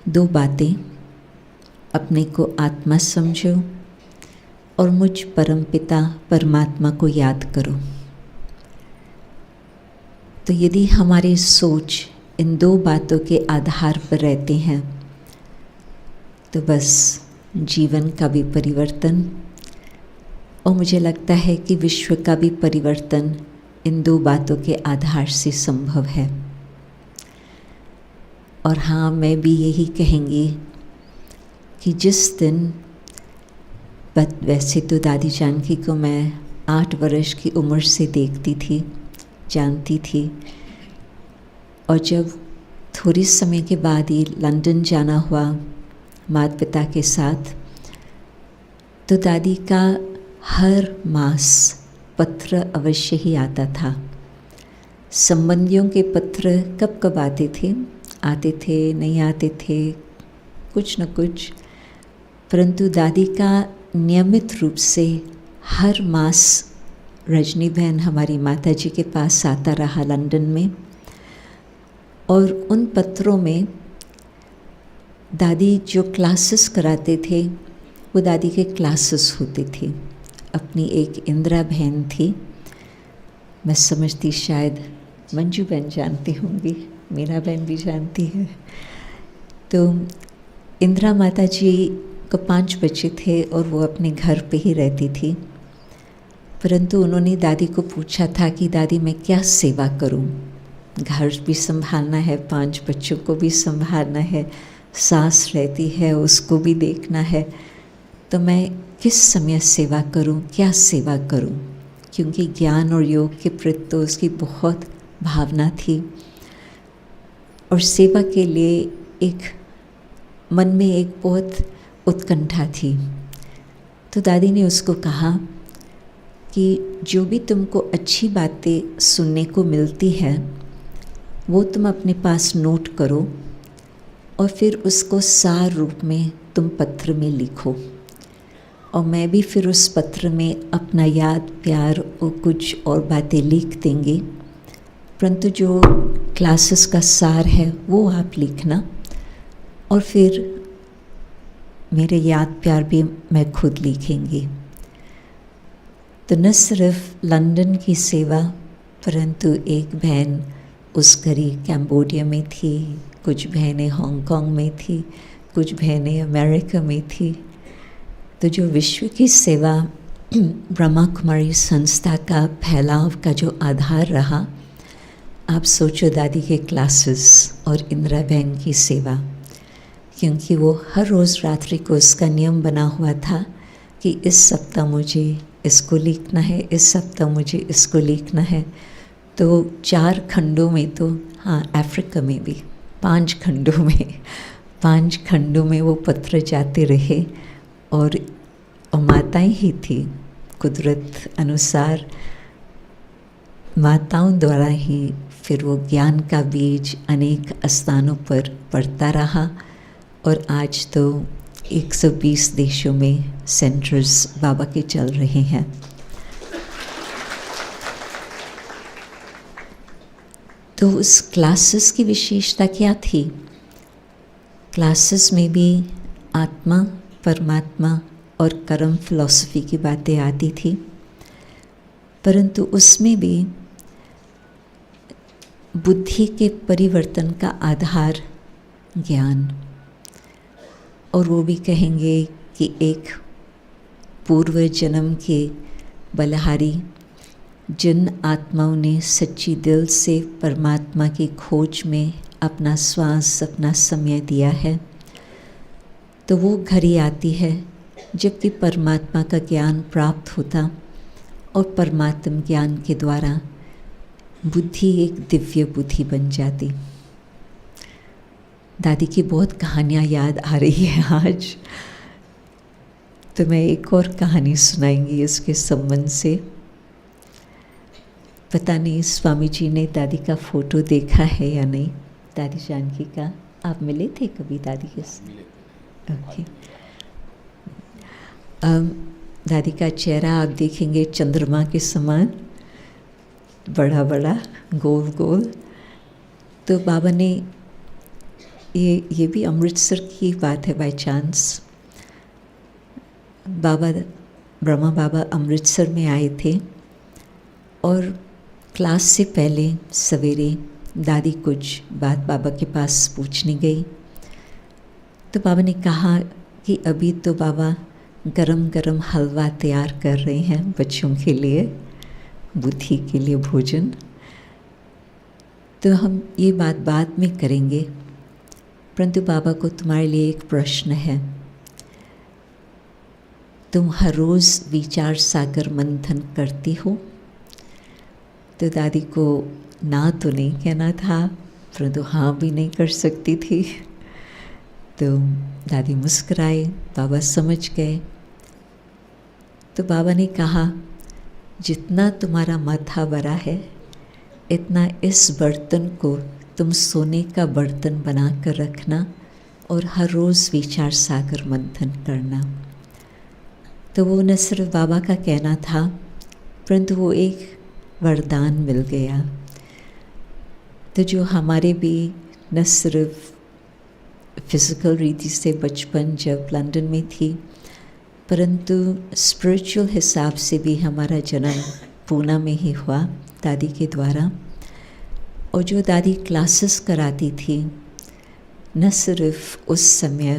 दो बातें, अपने को आत्मा समझो और मुझ परमपिता परमात्मा को याद करो। तो यदि हमारी सोच इन दो बातों के आधार पर रहते हैं तो बस जीवन का भी परिवर्तन और मुझे लगता है कि विश्व का भी परिवर्तन इन दो बातों के आधार से संभव है। और हाँ, मैं भी यही कहेंगी कि जिस दिन, वैसे तो दादी जानकी को मैं 8 वर्ष की उम्र से देखती थी, जानती थी, और जब थोड़ी समय के बाद ही लंदन जाना हुआ माता पिता के साथ, तो दादी का हर मास पत्र अवश्य ही आता था। संबंधियों के पत्र कब कब आते थे, नहीं आते थे, कुछ न कुछ, परंतु दादी का नियमित रूप से हर मास रजनी बहन हमारी माता जी के पास आता रहा लंदन में। और उन पत्रों में दादी जो क्लासेस कराते थे वो दादी के क्लासेस होते थे। अपनी एक इंदिरा बहन थी, मैं समझती शायद मंजू बहन जानती होंगी, मीरा बहन भी जानती है। तो इंदिरा माता जी को 5 बच्चे थे और वो अपने घर पे ही रहती थी, परंतु उन्होंने दादी को पूछा था कि दादी मैं क्या सेवा करूं, घर भी संभालना है, 5 बच्चों को भी संभालना है, सास रहती है उसको भी देखना है, तो मैं किस समय सेवा करूं, क्या सेवा करूं, क्योंकि ज्ञान और योग के प्रति तो उसकी बहुत भावना थी और सेवा के लिए एक मन में एक बहुत उत्कंठा थी। तो दादी ने उसको कहा कि जो भी तुमको अच्छी बातें सुनने को मिलती है वो तुम अपने पास नोट करो और फिर उसको सार रूप में तुम पत्र में लिखो, और मैं भी फिर उस पत्र में अपना याद प्यार और कुछ और बातें लिख देंगे, परंतु जो क्लासेस का सार है वो आप लिखना, और फिर मेरे याद प्यार भी मैं खुद लिखेंगी। तो न सिर्फ लंदन की सेवा, परंतु एक बहन उस घड़ी कैम्बोडिया में थी, कुछ बहनें हांगकांग में थी, कुछ बहनें अमेरिका में थी। तो जो विश्व की सेवा ब्रह्मा कुमारी संस्था का फैलाव का जो आधार रहा, आप सोचो दादी के क्लासेस और इंदिरा बहन की सेवा, क्योंकि वो हर रोज़ रात्रि को उसका नियम बना हुआ था कि इस सप्ताह मुझे इसको लिखना है, इस सप्ताह मुझे इसको लिखना है। तो 4 खंडों में, तो हाँ अफ्रीका में भी 5 खंडों में वो पत्र जाते रहे, और माताएं ही थी, कुदरत अनुसार माताओं द्वारा ही फिर वो ज्ञान का बीज अनेक स्थानों पर पड़ता रहा, और आज तो 120 देशों में सेंटर्स बाबा के चल रहे हैं। तो उस क्लासेस की विशेषता क्या थी? क्लासेस में भी आत्मा, परमात्मा और कर्म फिलॉसफी की बातें आती थी, परंतु उसमें भी बुद्धि के परिवर्तन का आधार ज्ञान, और वो भी कहेंगे कि एक पूर्व जन्म के बलिहारी जिन आत्माओं ने सच्ची दिल से परमात्मा की खोज में अपना श्वास, अपना समय दिया है, तो वो घड़ी आती है जबकि परमात्मा का ज्ञान प्राप्त होता और परमात्म ज्ञान के द्वारा बुद्धि एक दिव्य बुद्धि बन जाती। दादी की बहुत कहानियाँ याद आ रही है आज, तो मैं एक और कहानी सुनाएंगी इसके संबंध से। पता नहीं स्वामी जी ने दादी का फ़ोटो देखा है या नहीं, दादी जानकी का। आप मिले थे कभी दादी के साथ? ओके। दादी का चेहरा आप देखेंगे चंद्रमा के समान, बड़ा बड़ा, गोल गोल। तो बाबा ने ये भी अमृतसर की बात है बाय चांस। बाबा ब्रह्मा बाबा अमृतसर में आए थे और क्लास से पहले सवेरे दादी कुछ बात बाबा के पास पूछने गई, तो बाबा ने कहा कि अभी तो बाबा गरम गरम हलवा तैयार कर रहे हैं बच्चों के लिए, बुद्धि के लिए भोजन, तो हम ये बात बाद में करेंगे, परंतु बाबा को तुम्हारे लिए एक प्रश्न है। तुम हर रोज़ विचार सागर मंथन करती हो? तो दादी को ना तो नहीं कहना था, परंतु हाँ भी नहीं कर सकती थी। तो दादी मुस्कुराए, बाबा समझ गए। तो बाबा ने कहा, जितना तुम्हारा माथा बड़ा है इतना इस बर्तन को तुम सोने का बर्तन बना कर रखना और हर रोज़ विचार सागर मंथन करना। तो वो न सिर्फ बाबा का कहना था, परंतु वो एक वरदान मिल गया। तो जो हमारे भी न सिर्फ फिज़िकल रीति से बचपन जब लंदन में थी, परंतु स्पिरिचुअल हिसाब से भी हमारा जन्म पूना में ही हुआ दादी के द्वारा। और जो दादी क्लासेस कराती थी, न सिर्फ उस समय,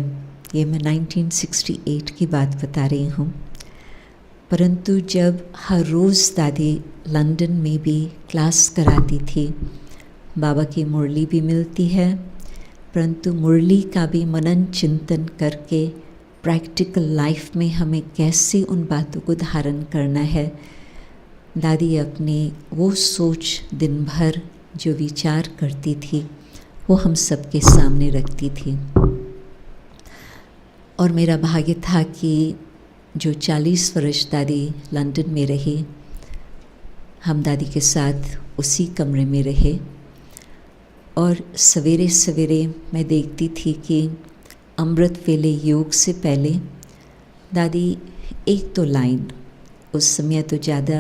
ये मैं 1968 की बात बता रही हूँ, परंतु जब हर रोज़ दादी लंदन में भी क्लास कराती थी, बाबा की मुरली भी मिलती है, परंतु मुरली का भी मनन चिंतन करके प्रैक्टिकल लाइफ में हमें कैसे उन बातों को धारण करना है, दादी अपने वो सोच दिन भर जो विचार करती थी वो हम सबके सामने रखती थी। और मेरा भाग्य था कि जो 40 वर्ष दादी लंदन में रही, हम दादी के साथ उसी कमरे में रहे। और सवेरे सवेरे मैं देखती थी कि अमृत वेले योग से पहले दादी एक तो लाइन, उस समय तो ज़्यादा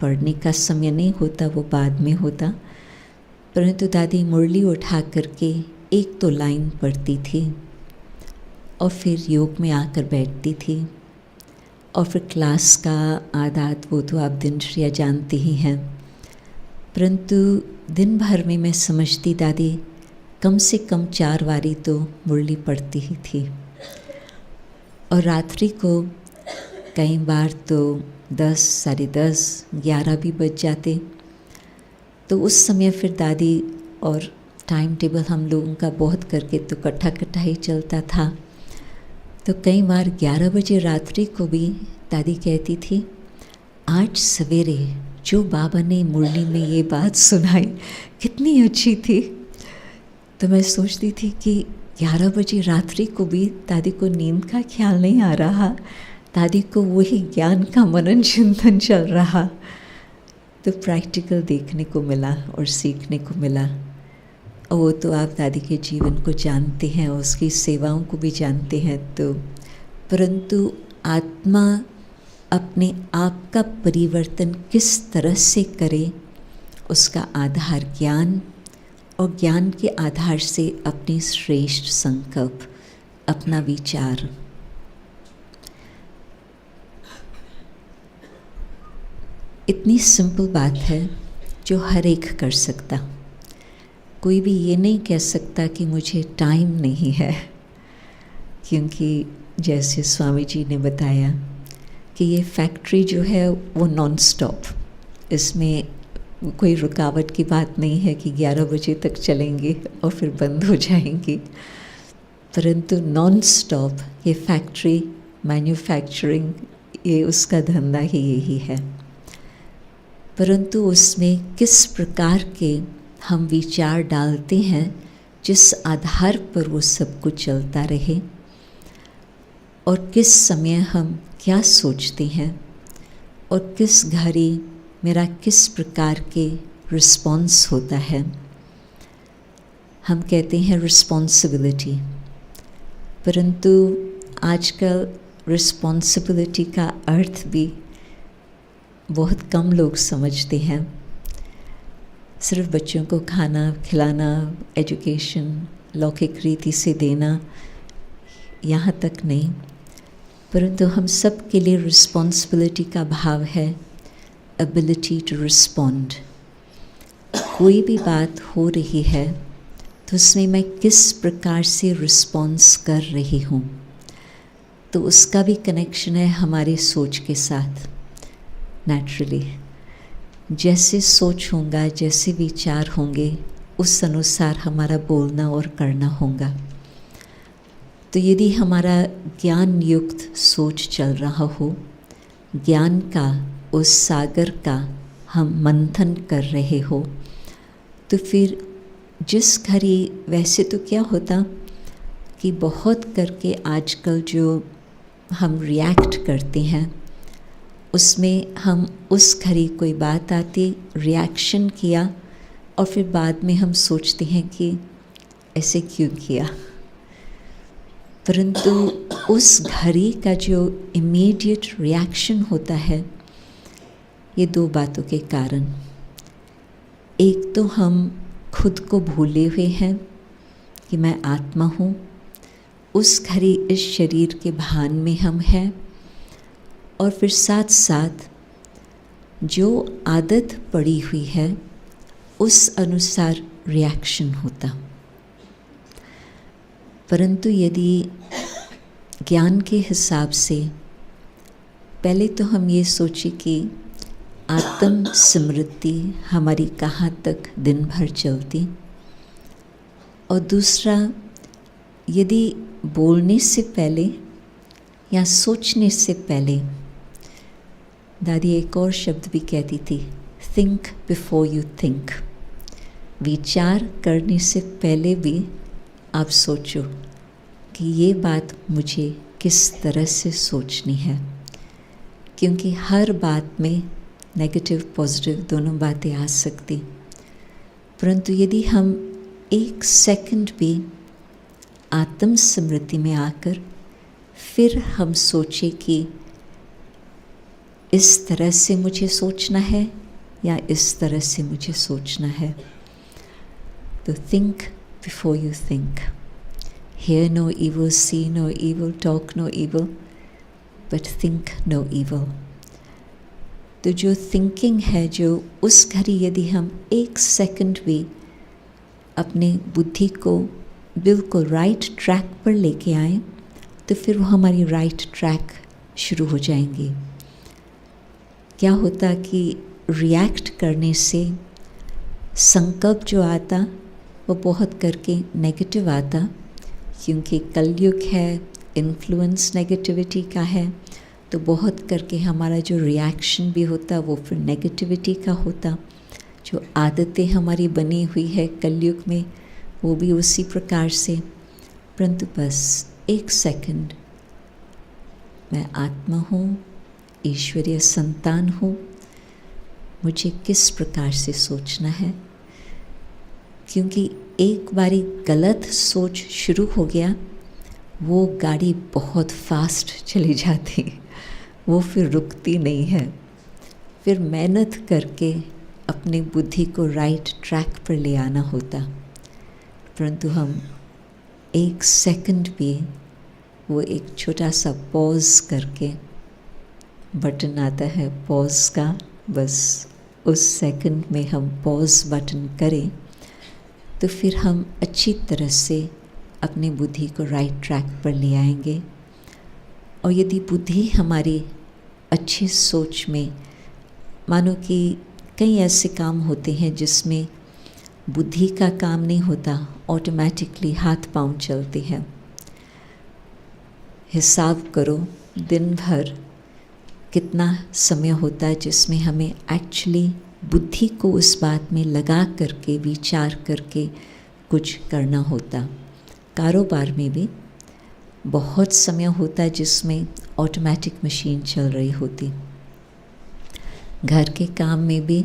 पढ़ने का समय नहीं होता, वो बाद में होता, परंतु दादी मुरली उठा करके एक तो लाइन पढ़ती थी और फिर योग में आकर बैठती थी। और फिर क्लास का आदात वो तो आप दिनचर्या जानते ही हैं, परंतु दिन भर में मैं समझती दादी कम से कम 4 बारी तो मुरली पढ़ती ही थी। और रात्रि को कई बार तो 10, साढ़े 10, 11 भी बज जाते। तो उस समय फिर दादी और टाइम टेबल हम लोगों का बहुत करके तो कट्ठा ही चलता था। तो कई बार 11 बजे रात्रि को भी दादी कहती थी, आज सवेरे जो बाबा ने मुरली में ये बात सुनाई कितनी अच्छी थी। तो मैं सोचती थी कि 11 बजे रात्रि को भी दादी को नींद का ख्याल नहीं आ रहा, दादी को वही ज्ञान का मनन चिंतन चल रहा। तो प्रैक्टिकल देखने को मिला और सीखने को मिला। और वो तो आप दादी के जीवन को जानते हैं, उसकी सेवाओं को भी जानते हैं। तो परंतु आत्मा अपने आप का परिवर्तन किस तरह से करे, उसका आधार ज्ञान, और ज्ञान के आधार से अपनी श्रेष्ठ संकल्प, अपना विचार। इतनी सिंपल बात है जो हर एक कर सकता। कोई भी ये नहीं कह सकता कि मुझे टाइम नहीं है, क्योंकि जैसे स्वामी जी ने बताया कि ये फैक्ट्री जो है वो नॉन स्टॉप, इसमें कोई रुकावट की बात नहीं है कि 11 बजे तक चलेंगे और फिर बंद हो जाएंगी, परंतु नॉन स्टॉप ये फैक्ट्री, मैन्युफैक्चरिंग, ये उसका धंधा ही यही है। परंतु उसमें किस प्रकार के हम विचार डालते हैं जिस आधार पर वो सब कुछ चलता रहे, और किस समय हम क्या सोचते हैं, और किस घड़ी मेरा किस प्रकार के रिस्पॉन्स होता है। हम कहते हैं रिस्पॉन्सिबिलिटी, परंतु आजकल रिस्पॉन्सिबिलिटी का अर्थ भी बहुत कम लोग समझते हैं। सिर्फ बच्चों को खाना खिलाना, एजुकेशन, लौकिक रीति से देना, यहाँ तक नहीं, परंतु हम सब के लिए रिस्पॉन्सिबिलिटी का भाव है, एबिलिटी टू रिस्पॉन्ड। कोई भी बात हो रही है तो उसमें मैं किस प्रकार से रिस्पॉन्स कर रही हूँ, तो उसका भी कनेक्शन है हमारी सोच के साथ। नेचुरली जैसे सोच होगा, जैसे विचार होंगे, उस अनुसार हमारा बोलना और करना होगा। तो यदि हमारा ज्ञान युक्त सोच चल रहा हो, ज्ञान का उस सागर का हम मंथन कर रहे हो, तो फिर जिस घड़ी वैसे तो क्या होता कि बहुत करके आजकल जो हम रिएक्ट करते हैं, उसमें हम उस घड़ी कोई बात आती, रिएक्शन किया और फिर बाद में हम सोचते हैं कि ऐसे क्यों किया। परंतु उस घड़ी का जो इमीडिएट रिएक्शन होता है, ये दो बातों के कारण। एक तो हम खुद को भूले हुए हैं कि मैं आत्मा हूँ, उस घड़ी इस शरीर के भान में हम हैं, और फिर साथ साथ जो आदत पड़ी हुई है उस अनुसार रिएक्शन होता। परंतु यदि ज्ञान के हिसाब से पहले तो हम ये सोचें कि आत्म स्मृति हमारी कहाँ तक दिन भर चलती, और दूसरा यदि बोलने से पहले या सोचने से पहले, दादी एक और शब्द भी कहती थी, थिंक बिफोर यू थिंक। विचार करने से पहले भी आप सोचो कि ये बात मुझे किस तरह से सोचनी है, क्योंकि हर बात में नेगेटिव पॉजिटिव दोनों बातें आ सकती। परंतु यदि हम एक सेकंड भी आत्म स्मृति में आकर फिर हम सोचें कि इस तरह से मुझे सोचना है या इस तरह से मुझे सोचना है, तो think before you think. Hear no evil, see no evil, talk no evil, but think no evil. तो जो थिंकिंग है, जो उस घड़ी यदि हम एक सेकंड भी अपने बुद्धि को बिल्कुल राइट ट्रैक पर लेके आए, तो फिर वो हमारी राइट ट्रैक शुरू हो जाएंगी। क्या होता कि रिएक्ट करने से संकल्प जो आता वो बहुत करके नेगेटिव आता, क्योंकि कलयुग है, इन्फ्लुएंस नेगेटिविटी का है, तो बहुत करके हमारा जो रिएक्शन भी होता वो फिर नेगेटिविटी का होता। जो आदतें हमारी बनी हुई है कलयुग में, वो भी उसी प्रकार से। परंतु बस एक सेकंड, मैं आत्मा हूँ, ईश्वरीय संतान हूँ, मुझे किस प्रकार से सोचना है, क्योंकि एक बारी गलत सोच शुरू हो गया, वो गाड़ी बहुत फास्ट चली जाती, वो फिर रुकती नहीं है। फिर मेहनत करके अपनी बुद्धि को राइट ट्रैक पर ले आना होता। परंतु हम एक सेकंड भी, वो एक छोटा सा पॉज करके, बटन आता है पॉज का, बस उस सेकंड में हम पॉज बटन करें, तो फिर हम अच्छी तरह से अपनी बुद्धि को राइट ट्रैक पर ले आएंगे। और यदि बुद्धि हमारी अच्छी सोच में, मानो कि कई ऐसे काम होते हैं जिसमें बुद्धि का काम नहीं होता, ऑटोमेटिकली हाथ पांव चलते हैं। हिसाब करो दिन भर कितना समय होता है जिसमें हमें एक्चुअली बुद्धि को उस बात में लगा करके, विचार करके कुछ करना होता। कारोबार में भी बहुत समय होता है जिसमें ऑटोमेटिक मशीन चल रही होती। घर के काम में भी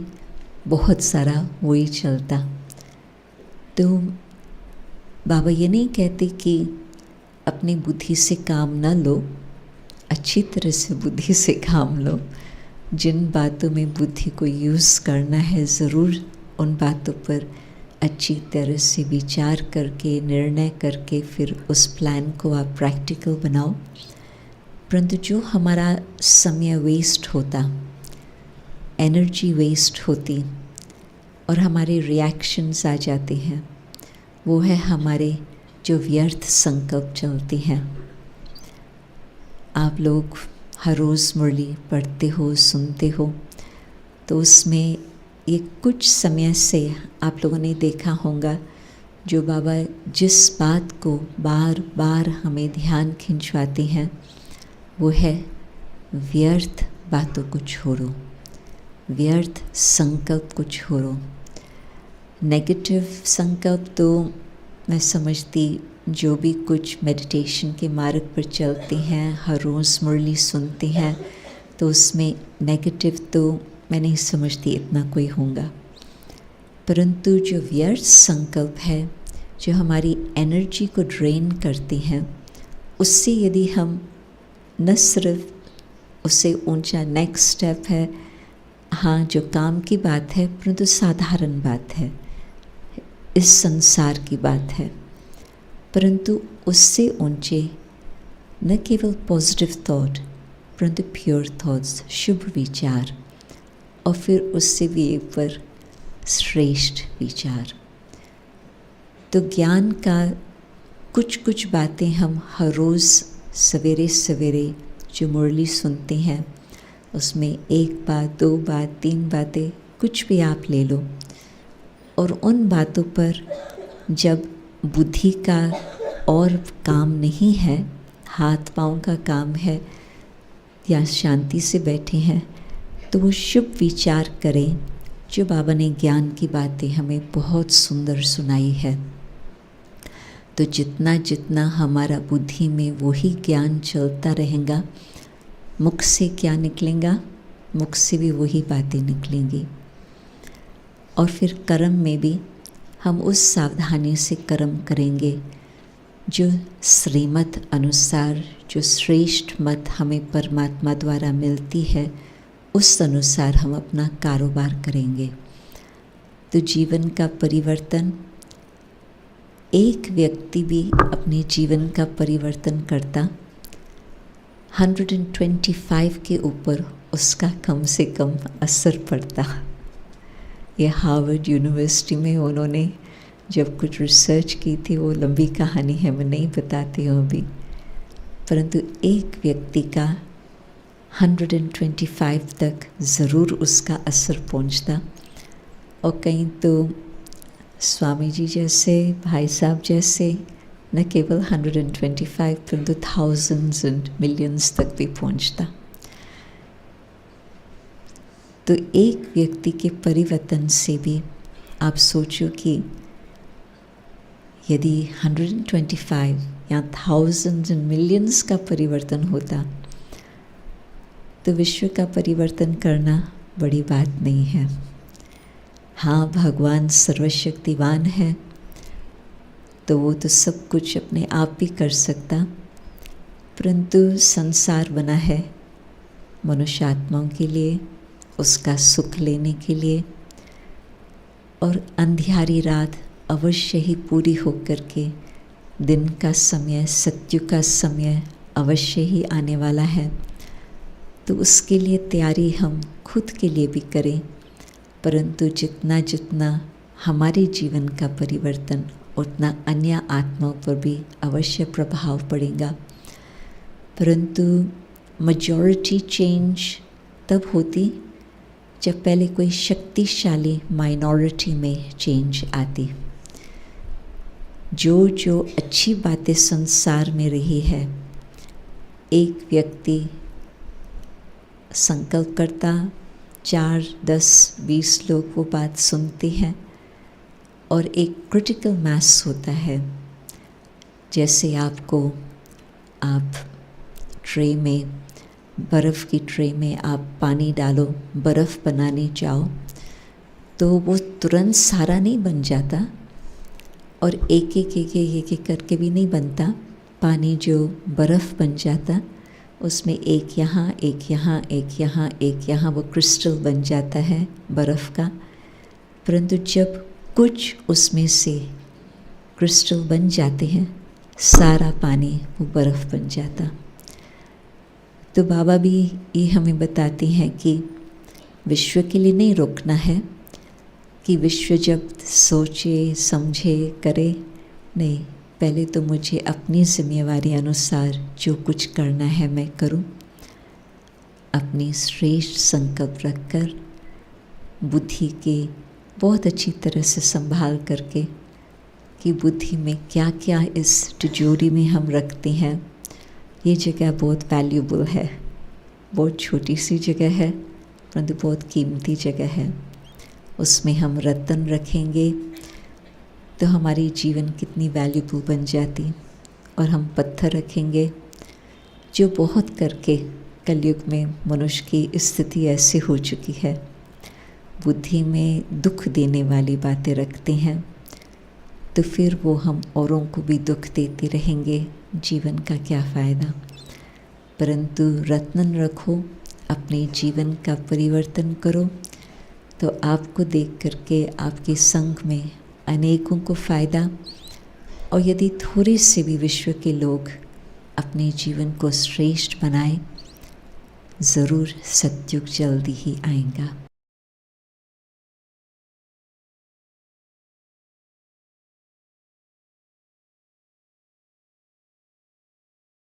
बहुत सारा वही चलता। तो बाबा ये नहीं कहते कि अपनी बुद्धि से काम ना लो, अच्छी तरह से बुद्धि से काम लो। जिन बातों में बुद्धि को यूज़ करना है, ज़रूर उन बातों पर अच्छी तरह से विचार करके, निर्णय करके फिर उस प्लान को आप प्रैक्टिकल बनाओ। परंतु जो हमारा समय वेस्ट होता, एनर्जी वेस्ट होती और हमारे रिएक्शंस आ जाते हैं, वो है हमारे जो व्यर्थ संकल्प चलते हैं। आप लोग हर रोज़ मुरली पढ़ते हो, सुनते हो, तो उसमें ये कुछ समय से आप लोगों ने देखा होगा जो बाबा जिस बात को बार बार हमें ध्यान खिंचवाते हैं वो है व्यर्थ बातों को छोड़ो, व्यर्थ संकल्प को छोड़ो। नेगेटिव संकल्प तो मैं समझती जो भी कुछ मेडिटेशन के मार्ग पर चलते हैं, हर रोज़ मुरली सुनते हैं, तो उसमें नेगेटिव तो मैं नहीं समझती इतना कोई होगा। परंतु जो व्यर्थ संकल्प है, जो हमारी एनर्जी को ड्रेन करते हैं, उससे यदि हम न सिर्फ उससे ऊंचा नेक्स्ट स्टेप है, हाँ जो काम की बात है, परंतु साधारण बात है, इस संसार की बात है, परंतु उससे ऊंचे न केवल पॉजिटिव थॉट परंतु प्योर थॉट्स, शुभ विचार, और फिर उससे भी ऊपर श्रेष्ठ विचार। तो ज्ञान का कुछ कुछ बातें हम हर रोज़ सवेरे सवेरे जो मुरली सुनते हैं, उसमें एक बात, दो बात, तीन बातें, कुछ भी आप ले लो, और उन बातों पर जब बुद्धि का और काम नहीं है, हाथ पाँव का काम है, या शांति से बैठे हैं, तो वो शुभ विचार करें जो बाबा ने ज्ञान की बातें हमें बहुत सुंदर सुनाई है। तो जितना जितना हमारा बुद्धि में वही ज्ञान चलता रहेगा, मुख से क्या निकलेगा, मुख से भी वही बातें निकलेंगी। और फिर कर्म में भी हम उस सावधानी से कर्म करेंगे जो श्रीमत अनुसार, जो श्रेष्ठ मत हमें परमात्मा द्वारा मिलती है, उस अनुसार हम अपना कारोबार करेंगे। तो जीवन का परिवर्तन, एक व्यक्ति भी अपने जीवन का परिवर्तन करता, 125 के ऊपर उसका कम से कम असर पड़ता। ये हार्वर्ड यूनिवर्सिटी में उन्होंने जब कुछ रिसर्च की थी, वो लंबी कहानी है, मैं नहीं बताती हूँ अभी, परंतु एक व्यक्ति का 125 तक ज़रूर उसका असर पहुंचता। और कहीं तो स्वामी जी जैसे, भाई साहब जैसे, न केवल 125 परंतु थाउजेंड्स एंड मिलियंस तक भी पहुंचता। तो एक व्यक्ति के परिवर्तन से भी आप सोचो कि यदि 125 या थाउजेंड्स एंड मिलियंस का परिवर्तन होता, तो विश्व का परिवर्तन करना बड़ी बात नहीं है। हाँ, भगवान सर्वशक्तिवान है, तो वो तो सब कुछ अपने आप भी कर सकता, परंतु संसार बना है मनुष्य आत्माओं के लिए, उसका सुख लेने के लिए, और अंधियारी रात अवश्य ही पूरी होकर के दिन का समय, सत्युग का समय अवश्य ही आने वाला है। तो उसके लिए तैयारी हम खुद के लिए भी करें, परंतु जितना जितना हमारे जीवन का परिवर्तन, उतना अन्य आत्माओं पर भी अवश्य प्रभाव पड़ेगा। परंतु मेजॉरिटी चेंज तब होती जब पहले कोई शक्तिशाली माइनॉरिटी में चेंज आती। जो जो अच्छी बातें संसार में रही है, एक व्यक्ति संकल्प करता, 4, 10, 20 लोग वो बात सुनते हैं, और एक क्रिटिकल मास होता है। जैसे आप ट्रे में, बर्फ़ की ट्रे में आप पानी डालो, बर्फ़ बनाने जाओ, तो वो तुरंत सारा नहीं बन जाता, और एक एक करके भी नहीं बनता। पानी जो बर्फ़ बन जाता, उसमें एक यहाँ, एक यहाँ, एक यहाँ, एक यहाँ, वो क्रिस्टल बन जाता है बर्फ़ का। परंतु जब कुछ उसमें से क्रिस्टल बन जाते हैं, सारा पानी वो बर्फ़ बन जाता। तो बाबा भी ये हमें बताते हैं कि विश्व के लिए नहीं रोकना है कि विश्व जब सोचे समझे करे, नहीं, पहले तो मुझे अपनी जिम्मेवारी अनुसार जो कुछ करना है मैं करूं, अपनी श्रेष्ठ संकल्प रखकर बुद्धि के बहुत अच्छी तरह से संभाल करके कि बुद्धि में क्या क्या इस तिजोरी में हम रखते हैं। ये जगह बहुत वैल्यूबल है, बहुत छोटी सी जगह है परंतु बहुत कीमती जगह है। उसमें हम रत्न रखेंगे तो हमारी जीवन कितनी वैल्यूबल बन जाती, और हम पत्थर रखेंगे जो बहुत करके कलयुग में मनुष्य की स्थिति ऐसे हो चुकी है, बुद्धि में दुख देने वाली बातें रखते हैं, तो फिर वो हम औरों को भी दुख देते रहेंगे, जीवन का क्या फ़ायदा। परंतु रत्न रखो, अपने जीवन का परिवर्तन करो, तो आपको देख करके आपके संग में अनेकों को फ़ायदा। और यदि थोड़े से भी विश्व के लोग अपने जीवन को श्रेष्ठ बनाए, ज़रूर सतयुग जल्दी ही आएगा।